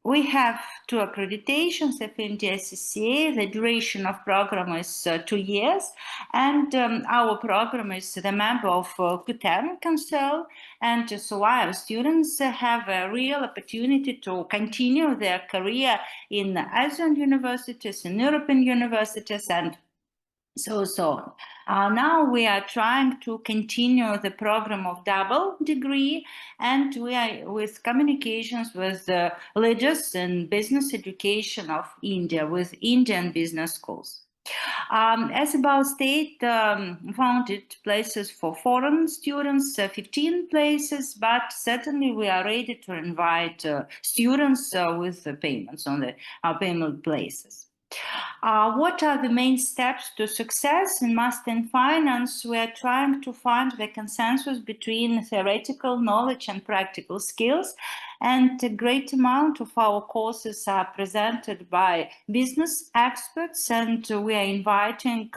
We have 2 accreditations, FMD SSA. The duration of program is 2 years, and our program is the member of QTEM Council, and so our students have a real opportunity to continue their career in Asian universities, in European universities, and so on. Now we are trying to continue the program of double degree, and we are with communications with the leaders in business education of India, with Indian business schools. As about state-founded places for foreign students, 15 places, but certainly we are ready to invite students with the payments on the payment places. What are the main steps to success in Master in Finance? We are trying to find the consensus between theoretical knowledge and practical skills, and a great amount of our courses are presented by business experts, and we are inviting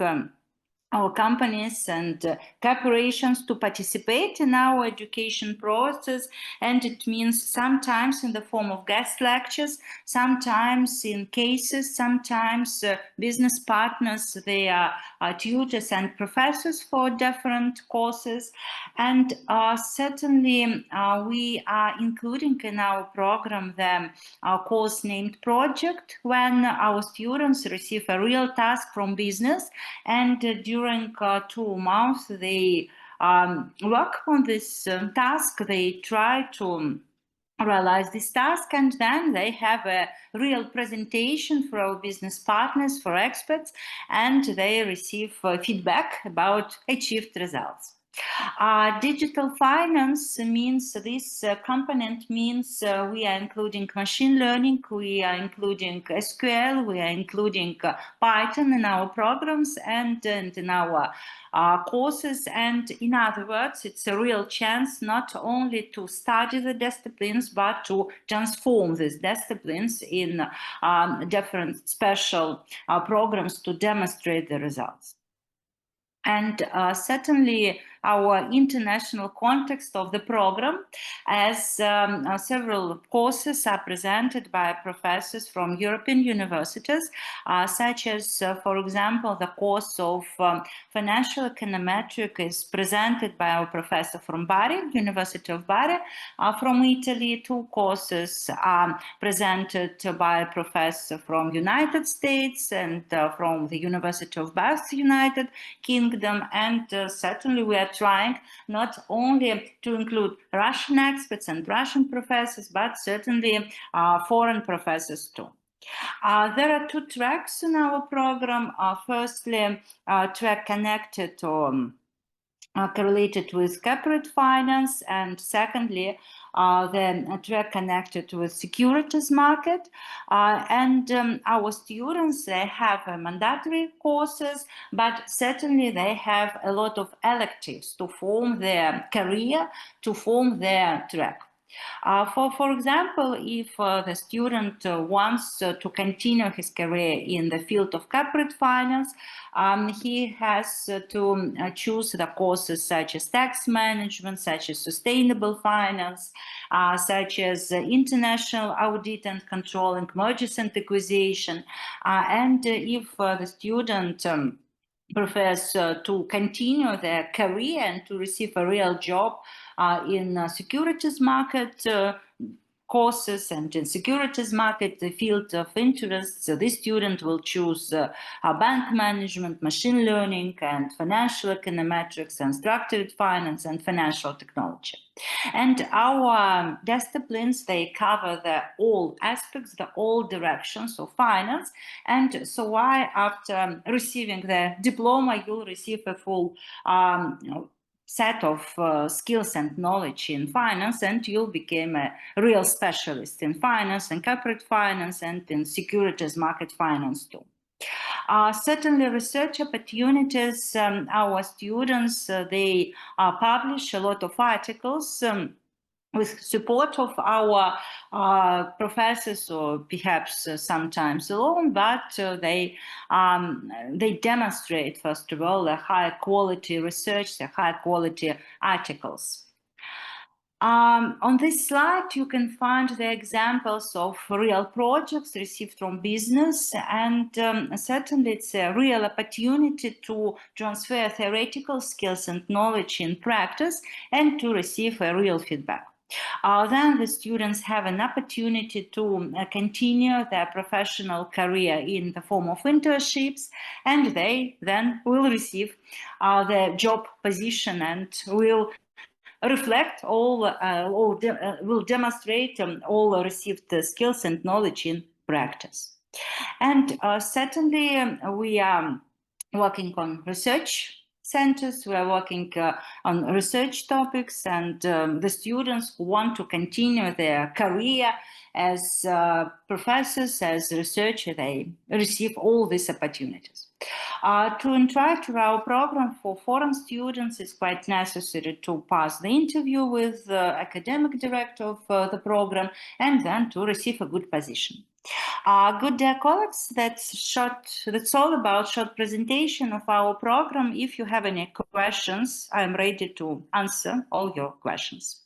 our companies and corporations to participate in our education process, and it means sometimes in the form of guest lectures, sometimes in cases, sometimes business partners, they are tutors and professors for different courses, and certainly we are including in our program the course named project, when our students receive a real task from business, and during 2 months they work on this task. They try to realize this task, and then they have a real presentation for our business partners, for experts, and they receive feedback about achieved results. Digital finance means this component means we are including machine learning, we are including SQL, we are including Python in our programs and in our courses. And in other words, it's a real chance not only to study the disciplines, but to transform these disciplines in different special programs to demonstrate the results. And certainly our international context of the program, as several courses are presented by professors from European universities, such as, for example, the course of financial econometric is presented by our professor from Bari, University of Bari. From Italy, 2 courses are presented by a professor from United States and from the University of Bath, United Kingdom, and certainly we are trying not only to include Russian experts and Russian professors, but certainly foreign professors too. There are 2 tracks in our program. Firstly, track connected to correlated with corporate finance, and secondly, the track connected with securities market. Our students, they have mandatory courses, but certainly they have a lot of electives to form their career, to form their track. For example, if the student wants to continue his career in the field of corporate finance, he has to choose the courses such as tax management, such as sustainable finance, such as international audit and controlling, mergers and acquisition. And if the student prefers to continue their career and to receive a real job in securities market courses and in securities market, the field of interest, so this student will choose bank management, machine learning, and financial econometrics, and structured finance, and financial technology. And our disciplines, they cover all aspects, all directions of finance. And so why, after receiving the diploma, you'll receive a full set of skills and knowledge in finance, and you'll become a real specialist in finance and corporate finance and in securities market finance too. Certainly research opportunities, our students, they publish a lot of articles with support of our professors, or perhaps sometimes alone, but they demonstrate, first of all, a high quality research, the high quality articles. On this slide, you can find the examples of real projects received from business, and certainly it's a real opportunity to transfer theoretical skills and knowledge in practice and to receive a real feedback. Then the students have an opportunity to continue their professional career in the form of internships, and they then will receive the job position and will reflect will demonstrate all received skills and knowledge in practice. And certainly we are working on research centers, we are working on research topics, and the students who want to continue their career as professors, as researchers, they receive all these opportunities. To enter to our program for foreign students, it's quite necessary to pass the interview with the academic director of the program and then to receive a good position. Good dear colleagues, that's all about short presentation of our program. If you have any questions, I'm ready to answer all your questions.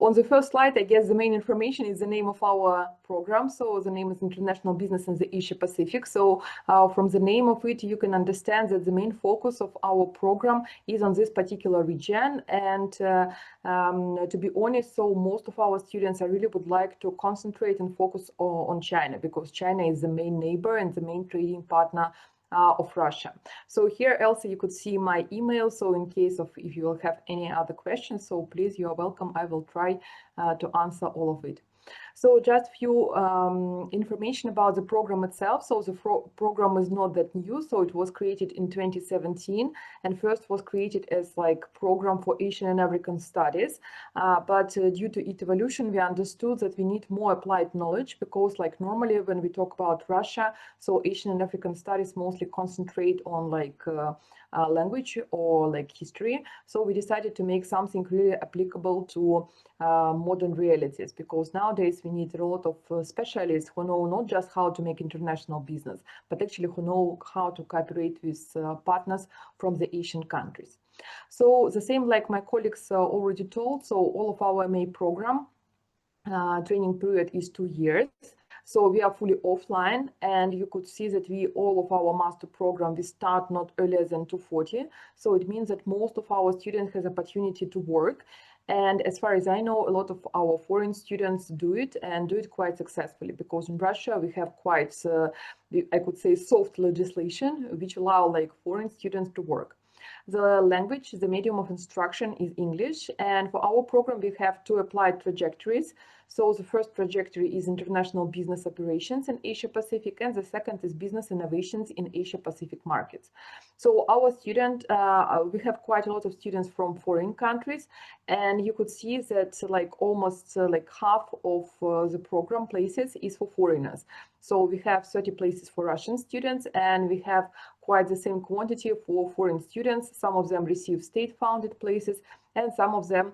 On the first slide, I guess the main information is the name of our program. So the name is International Business in the Asia Pacific. So from the name of it, you can understand that the main focus of our program is on this particular region. And to be honest, so most of our students, I really would like to concentrate and focus on China, because China is the main neighbor and the main trading partner of Russia. So here also you could see my email. So in case of if you will have any other questions, so please, you are welcome. I will try to answer all of it. So just few information about the program itself. So the program is not that new. So it was created in 2017 and first was created as like program for Asian and African studies. But due to its evolution, we understood that we need more applied knowledge, because like normally when we talk about Russia, so Asian and African studies mostly concentrate on like language or like history. So we decided to make something really applicable to modern realities, because nowadays we need a lot of specialists who know not just how to make international business, but actually who know how to cooperate with partners from the Asian countries. So the same like my colleagues already told, so all of our MA program training period is 2 years. So we are fully offline, and you could see that all of our master program, we start not earlier than 2:40. So it means that most of our students has opportunity to work. And as far as I know, a lot of our foreign students do it and do it quite successfully, because in Russia we have quite, I could say, soft legislation which allow like foreign students to work. The language, the medium of instruction is English. And for our program, we have two applied trajectories. So the first trajectory is international business operations in Asia Pacific, and the second is business innovations in Asia Pacific markets. So our student, we have quite a lot of students from foreign countries, and you could see that like almost like half of the program places is for foreigners. So we have 30 places for Russian students, and we have quite the same quantity for foreign students. Some of them receive state-funded places, and some of them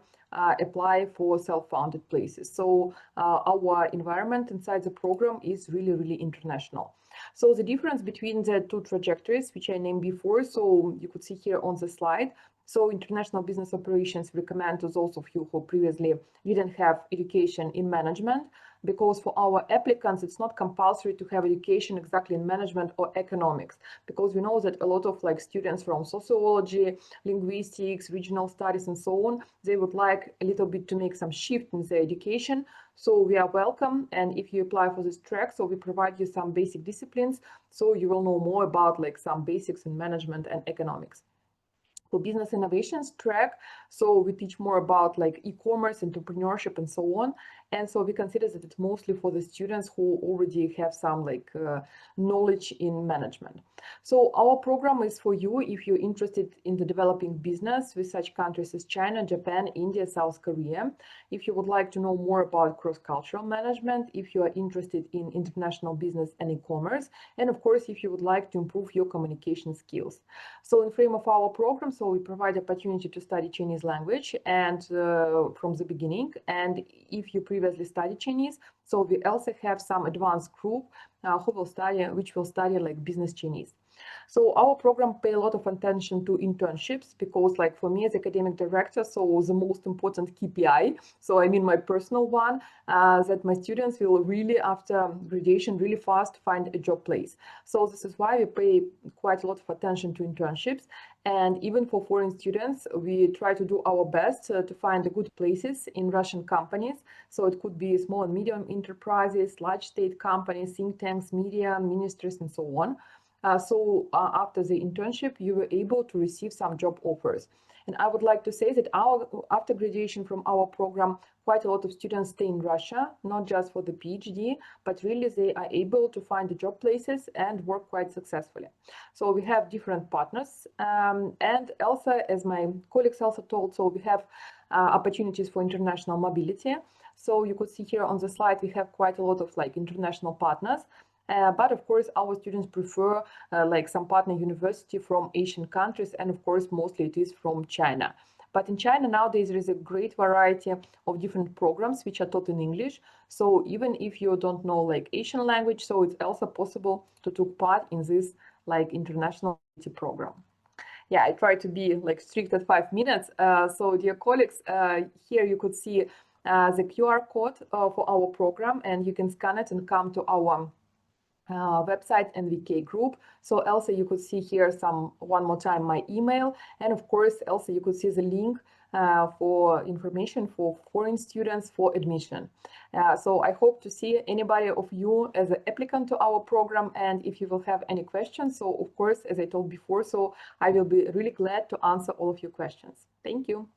apply for self-funded places. So our environment inside the program is really, really international. So the difference between the two trajectories, which I named before, so you could see here on the slide. So international business operations recommend to those of you who previously didn't have education in management, because for our applicants, it's not compulsory to have education exactly in management or economics, because we know that a lot of like students from sociology, linguistics, regional studies, and so on, they would like a little bit to make some shift in their education. So we are welcome, and if you apply for this track, so we provide you some basic disciplines, so you will know more about like some basics in management and economics. For business innovations track, so we teach more about like e-commerce, entrepreneurship, and so on. And so we consider that it's mostly for the students who already have some like knowledge in management. So our program is for you if you're interested in the developing business with such countries as China, Japan, India, South Korea. If you would like to know more about cross-cultural management, if you are interested in international business and e-commerce, and of course, if you would like to improve your communication skills. So in frame of our program, so we provide opportunity to study Chinese language and from the beginning. And if you previously studied Chinese, so we also have some advanced group which will study like business Chinese. So our program pay a lot of attention to internships, because like for me as academic director, so the most important KPI, so I mean my personal one, that my students will really after graduation really fast find a job place. So this is why we pay quite a lot of attention to internships. And even for foreign students, we try to do our best to find the good places in Russian companies. So it could be small and medium enterprises, large state companies, think tanks, media, ministries, and so on. So after the internship, you were able to receive some job offers. And I would like to say that after graduation from our program, quite a lot of students stay in Russia, not just for the PhD, but really they are able to find the job places and work quite successfully. So we have different partners. And also, as my colleagues also told, so we have opportunities for international mobility. So you could see here on the slide, we have quite a lot of like international partners. But of course, our students prefer like some partner university from Asian countries, and of course, mostly it is from China. But in China nowadays, there is a great variety of different programs which are taught in English. So even if you don't know like Asian language, so it's also possible to take part in this like international program. Yeah, I try to be like strict at 5 minutes. So dear colleagues, here you could see the QR code for our program, and you can scan it and come to our website and VK group. So Elsa, you could see here one more time my email, and of course Elsa, you could see the link for information for foreign students for admission. So I hope to see anybody of you as an applicant to our program, and if you will have any questions, so of course, as I told before, so I will be really glad to answer all of your questions. Thank you.